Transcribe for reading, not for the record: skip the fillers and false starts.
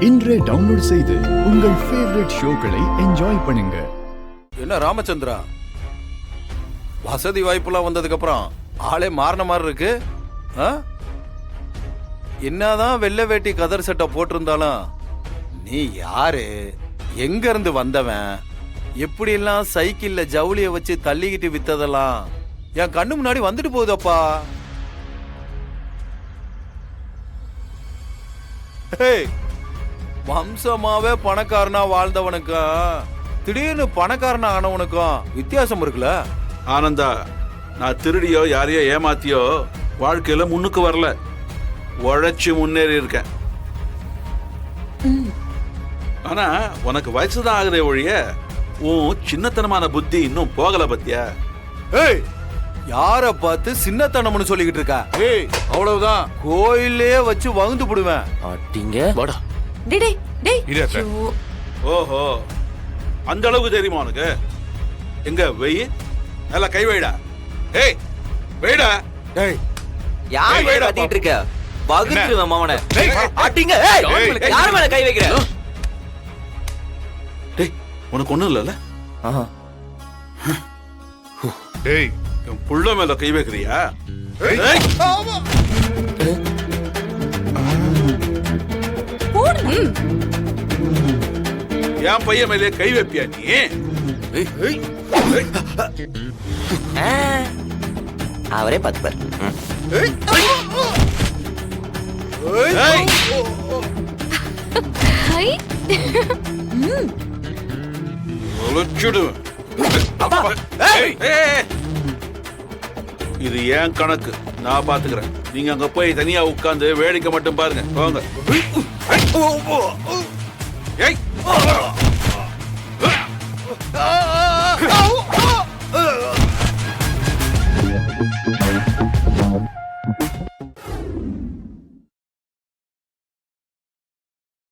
இன்றே டவுன்லோட் செய்து உங்கள் ஃபேவரட் ஷோக்களை என்ஜாய் பண்ணுங்க. என்ன ராமச்சந்திரா, வசதி வாய்ப்புலாம் வந்ததுக்கு அப்புறம் ஆளே மாறின மாதிரி இருக்கு. என்னதான் வெள்ளை வேட்டி கதர் சட்டை போட்டிருந்தாலும் நீ யாரு, எங்க இருந்து வந்தவன், எப்படி எல்லாம் சைக்கிள்ல ஜவுளிய வச்சு தள்ளிக்கிட்டு வித்ததெல்லாம் என் கண்ணு முன்னாடி வந்துட்டு போகுதப்பா. வம்சமாவே பணக்காரனா வாழ்ந்தவனுக்கும் திடீர்னு பணக்காரனா ஆனவனுக்கும் வித்தியாசம் இருக்குல்ல. ஆனந்தா, நான் திருடியோ யாரையோ ஏமாத்தியோ வாழ்க்கையில முன்னுக்கு வரல, உழைச்சு முன்னேறி இருக்கேன். ஆனா உனக்கு வயசுதான் ஆகுதே ஒழிய உன் சின்னத்தனமான புத்தி இன்னும் போகல பத்தியா? ஏய், யார பார்த்து சின்னத்தனம்னு சொல்லிக்கிட்டு இருக்கா? ஏய், அவ்வளவுதான், கோயிலே வச்சு வகுந்து போடுவேன். அடிங்க வாடா. டேய் டேய். ஓஹோ, அந்த அளவுக்கு தெரியுமா உனக்கு? எங்க வெயி, நல்லா கை வைடா. ஏய் வைடா. ஏய், யார் மேல கத்திட்டு இருக்க? வகுத்துருவேன் மாமனே. அடிங்க. ஏய், யார் மேல கை வைக்கிற? டேய், உனக்கு ஒண்ணும் இல்லல? டேய், என் புள்ள மேல கை வைக்கிறியா? என் பையன் மேலே கை வைப்பியா நீ? அவரே பத்துப்பார். இது ஏன் கணக்கு, நான் பாத்துக்கிறேன். நீங்க அங்க போய் தனியா உட்கார்ந்து வேடிக்கை மட்டும் பாருங்க. போங்க. ஏய்